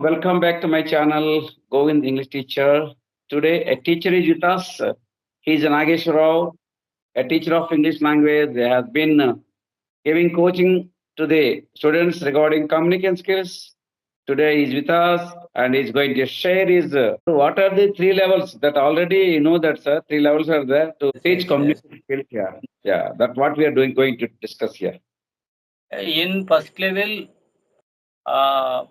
Welcome back to my channel, Govind English Teacher. Today, a teacher is with us. He is Nagesh Rao, a teacher of English language. He has been giving coaching to the students regarding communication skills. Today, he is with us and he is going to share his what are the three levels that already you know that sir. Three levels are there to Yes, teach yes, yes. communication skills. Yeah. That's what we are going to discuss here. In first level, uh,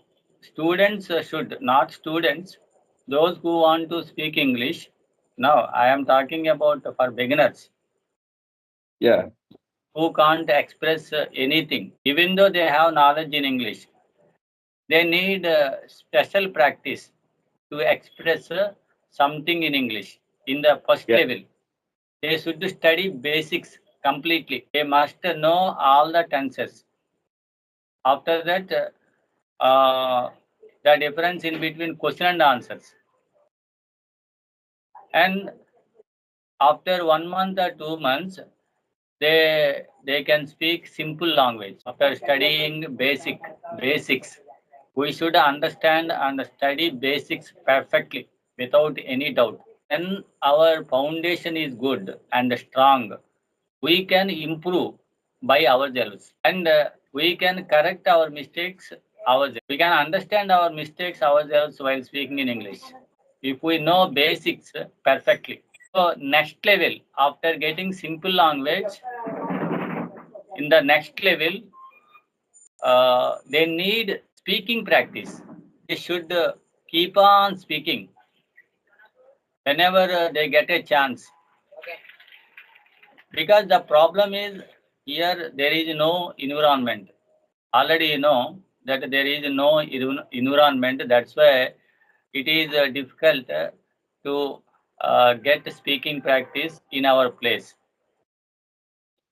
students should, not students, those who want to speak English. Now, I am talking about for beginners Yeah. who can't express anything, even though they have knowledge in English. They need special practice to express something in English in the first Yeah. level. They should study basics completely. They must know all the tenses. After that, the difference in between question and answers. And after 1 month or 2 months, they can speak simple language. After studying basics, we should understand and study basics perfectly without any doubt. When our foundation is good and strong, we can improve by ourselves, and we can correct our mistakes ourselves. We can understand our mistakes ourselves while speaking in English if we know basics perfectly. So next level, after getting simple language, in the next level, they need speaking practice. They should keep on speaking whenever they get a chance, because the problem is here there is no environment. Already you know that there is no environment. That's why it is difficult to get speaking practice in our place.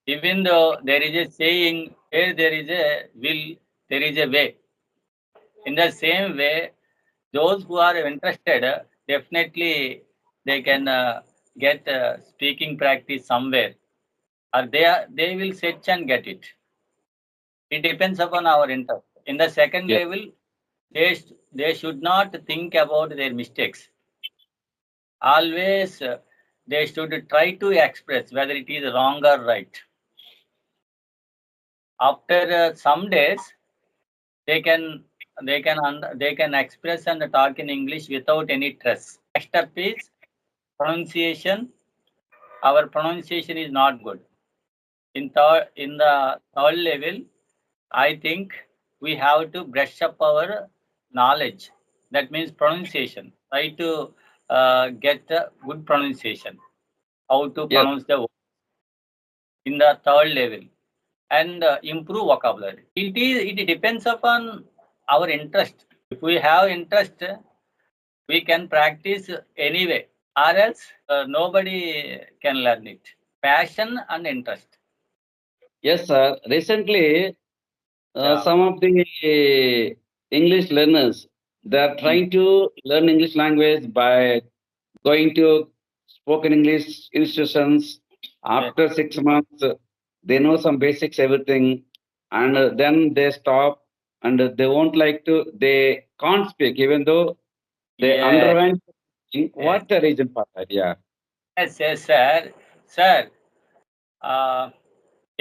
Even though there is a saying, where there is a will, there is a way. In the same way, those who are interested, definitely they can get speaking practice somewhere, or they will search and get it. It depends upon our interest. In the second Yeah. level, they should not think about their mistakes. Always they should try to express whether it is wrong or right. After some days, they can they can express and talk in English without any stress. Next step is pronunciation. Our pronunciation is not good. In the third level, I think we have to brush up our knowledge. That means pronunciation. Try to get a good pronunciation. How to Yes. pronounce the word in the third level, and improve vocabulary. It depends upon our interest. If we have interest, we can practice anyway, or else nobody can learn it. Passion and interest. Yes, sir. Recently, Yeah. some of the English learners, they are Mm. trying to learn English language by going to spoken English institutions. Yes. After 6 months, they know some basics, everything, and then they stop and they won't like to. They can't speak, even though they Yes. underwent. Yes. What the reason for that? Yeah. Yes. Yes, sir. Sir. Uh,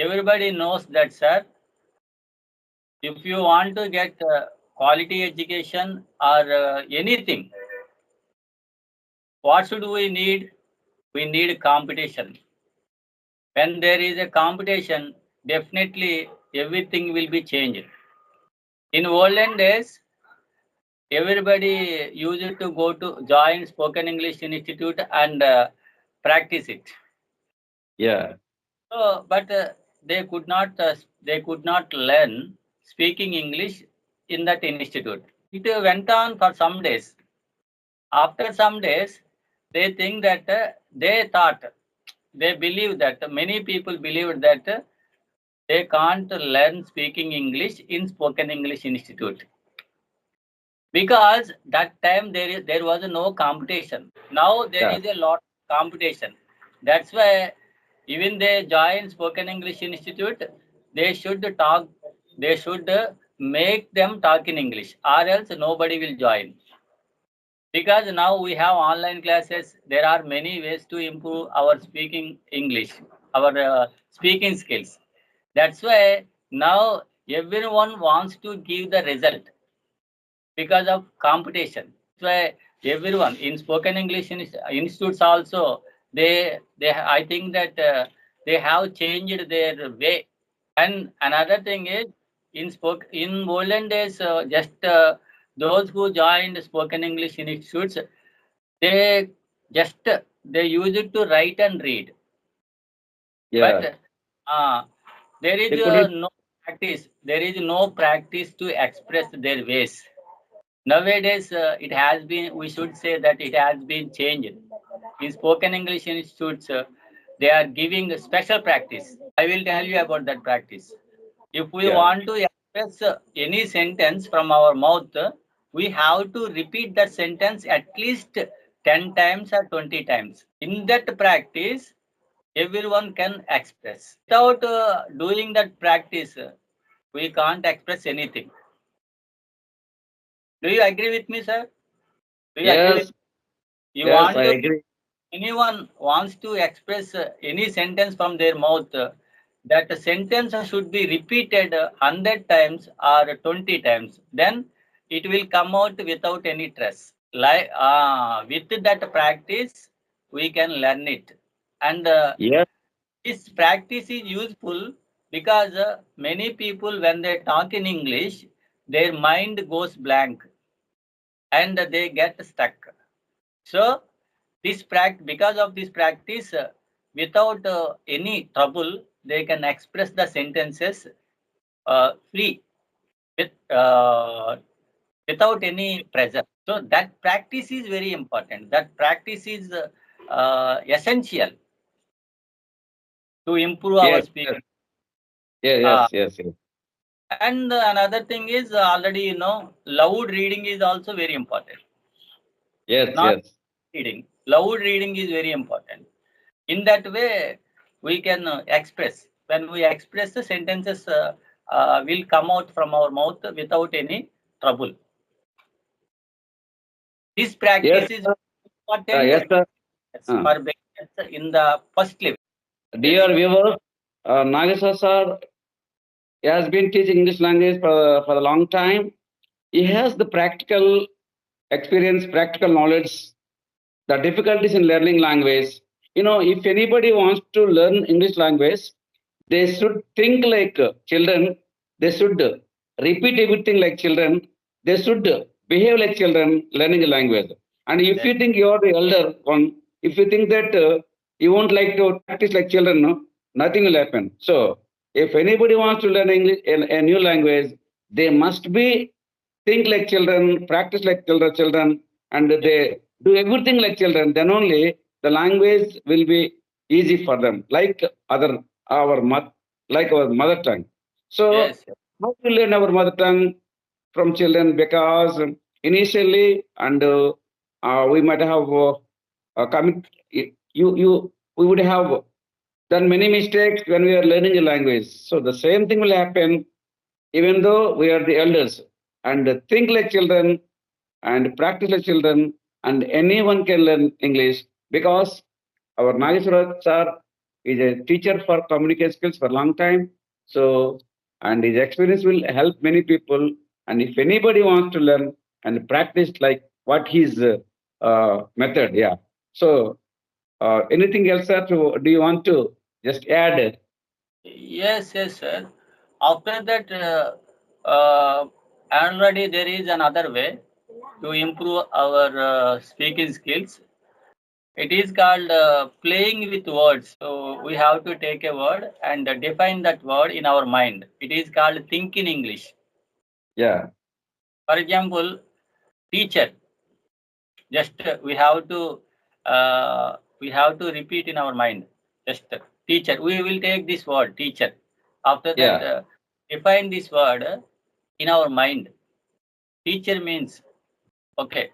Everybody knows that, sir. If you want to get quality education or anything, what should we need? We need competition. When there is a competition, definitely everything will be changed. In olden days, everybody used to go to join spoken English institute and practice it. Yeah. So, but they could not learn speaking English in that institute. It went on for some days. After some days, they think that they thought, they believe that many people believed that they can't learn speaking English in spoken English institute, because that time there was no competition. Now there Yeah. is a lot of competition. That's why even they join spoken English institute, they should talk, they should make them talk in English, or else nobody will join. Because now we have online classes, there are many ways to improve our speaking English, our speaking skills. That's why now everyone wants to give the result because of competition. That's why everyone in spoken English institutes also, they I think that they have changed their way. And another thing is, in olden days, just those who joined spoken English institutes, they just they use it to write and read. Yeah. But uh, there is They couldn't. no practice. There is no practice to express their ways. Nowadays, it has been. We should say that it has been changed. In spoken English institutes, they are giving a special practice. I will tell you about that practice. If we Yeah. want to express any sentence from our mouth, we have to repeat that sentence at least 10 times or 20 times. In that practice, everyone can express. Without doing that practice, we can't express anything. Do you agree with me, sir? Do you agree with Yes. me? You Yes, I want to, agree. anyone wants to express any sentence from their mouth, that sentence should be repeated 100 times or 20 times. Then it will come out without any stress. Like with that practice, we can learn it. And Yes. this practice is useful because many people, when they talk in English, their mind goes blank and they get stuck. So because of this practice, without any trouble, they can express the sentences free with without any pressure. So that practice is very important. That practice is essential to improve our Yes. speaking. Yes. Yeah, Uh, yes. Yes. Yes. and another thing is, already loud reading is also very important. Yes. Not Yes. reading, loud reading is very important. In that way, we can express. When we express, the sentences will come out from our mouth without any trouble. This Yes. practice is Sir. important Yes, sir. Uh, for beginners in the first level. Dear Yes. viewers, Nageswar sir, he has been teaching English language for a long time. He has the practical experience, practical knowledge, the difficulties in learning language. If anybody wants to learn English language, they should think like children. They should repeat everything like children. They should behave like children learning a language. And if Yes. you think you are the elder one, if you think that you won't like to practice like children, no, nothing will happen. So, if anybody wants to learn English, a new language, they must be think like children, practice like children, and Yes. they do everything like children. Then only the language will be easy for them, like like our mother tongue. So Yes. how we learn our mother tongue from children? Because initially, and we might have commit you we would have done many mistakes when we are learning a language. So the same thing will happen even though we are the elders, and think like children and practice like children, and anyone can learn English because our Nageswara sir is a teacher for communication skills for a long time. So, and his experience will help many people. And if anybody wants to learn and practice like what his method, yeah. So, anything else, sir? Do you want to just add? Yes. Yes, sir. After that, already there is another way to improve our speaking skills. It is called playing with words. So we have to take a word and define that word in our mind. It is called think in English. Yeah, For example, teacher. Just we have to repeat in our mind. Just teacher. We will take this word teacher. After that, yeah. define this word in our mind. Teacher means okay.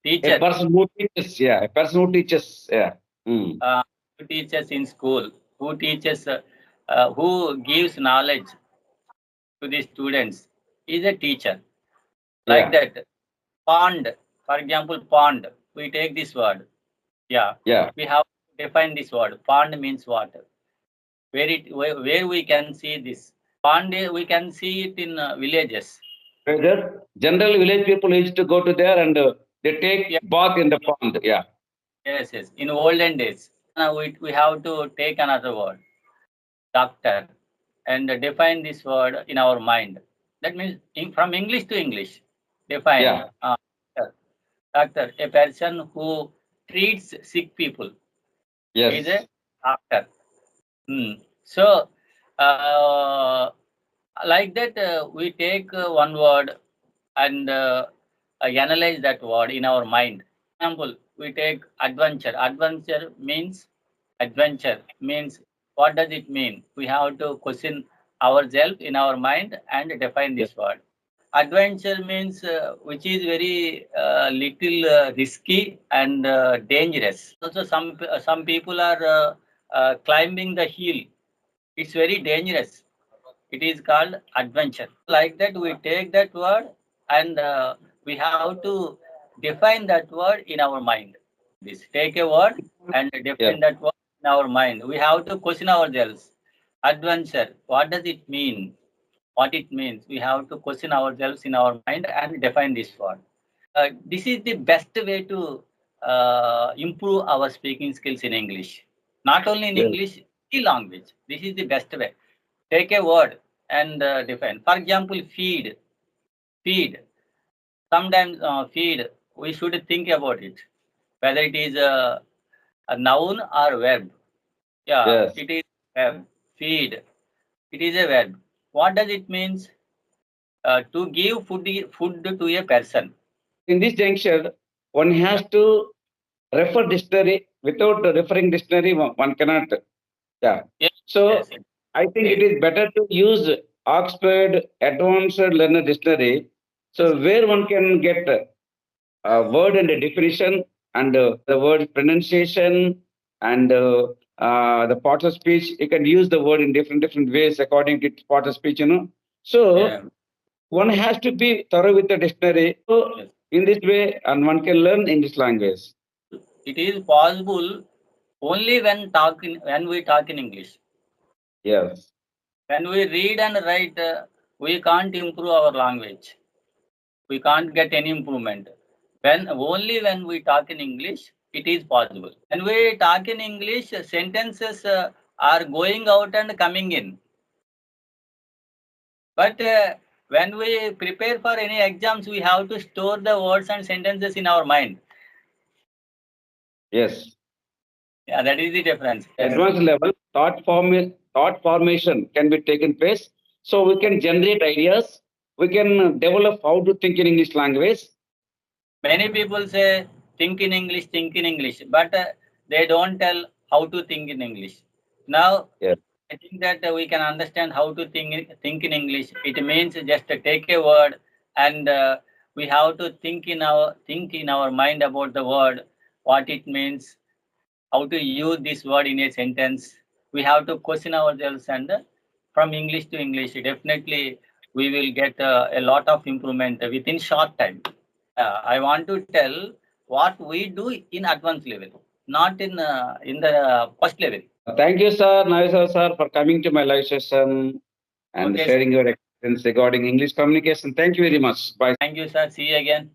A Teacher. person who teaches, yeah, a person who teaches, yeah. Mm. Uh, who teaches in school? Who teaches? Who gives knowledge to the students? is a teacher. Like Yeah. that. Pond, for example, pond. We take this word. Yeah. Yeah. We have to define this word. Pond means what? Where we can see this? Pond, we can see it in villages. Whether general village people used to go to there and they Yeah. take bath in the pond. Yeah. Yes, yes. In olden days, we have to take another word, doctor, and define this word in our mind. That means from English to English, define. Yeah. Doctor, doctor, a person who treats sick people is a Yes. doctor. So, uh, like that, we take one word and analyze that word in our mind. Example, we take adventure. Adventure means what does it mean? We have to question ourselves in our mind and define Yes. this word. Adventure means which is very little risky and dangerous. Also, some people are climbing the hill. It's very dangerous. It is called adventure. Like that, we take that word and we have to define that word in our mind. This take a word and Yes. define that word in our mind. We have to question ourselves. Adventure, what does it mean? What it means? We have to question ourselves in our mind and define this word. This is the best way to improve our speaking skills in English. Not only in Yes. English, any language. This is the best way. Take a word and define. For example, feed. Feed. Sometimes feed. We should think about it, whether it is a noun or verb. Yeah, Yes. it is verb. Feed. It is a verb. What does it means? To give food to a person. In this juncture, one has to refer dictionary. Without referring dictionary, one cannot. Yeah. Yes, So yes. I think it Yes, is better to use Oxford Advanced Learner Dictionary. So where one can get a word and a definition and the word pronunciation and the part of speech. You can use the word in different ways according to its part of speech. yeah, So one has to be thorough with the dictionary. So yes. in this way, and one can learn English language. It is possible only when we talk in English. Yes. When we read and write, we can't improve our language. We can't get any improvement. When we talk in English, it is possible. When we talk in English, sentences are going out and coming in. But when we prepare for any exams, we have to store the words and sentences in our mind. Yes. Yeah, that is the difference. Yes. Advanced level thought formation can be taken place. So we can generate ideas. We can develop how to think in English language. Many people say think in English, but they don't tell how to think in English. Now, Yes. I think that we can understand how to think in English. It means just take a word and we have to think in our mind about the word, what it means, how to use this word in a sentence. We have to question ourselves and from English to English, definitely we will get a lot of improvement within short time. I want to tell what we do in advanced level, not in the first level. Thank you, sir, Navisar sir, for coming to my live session and Okay, sharing your experience regarding English communication. Thank you very much. Bye. thank you, sir. See you again.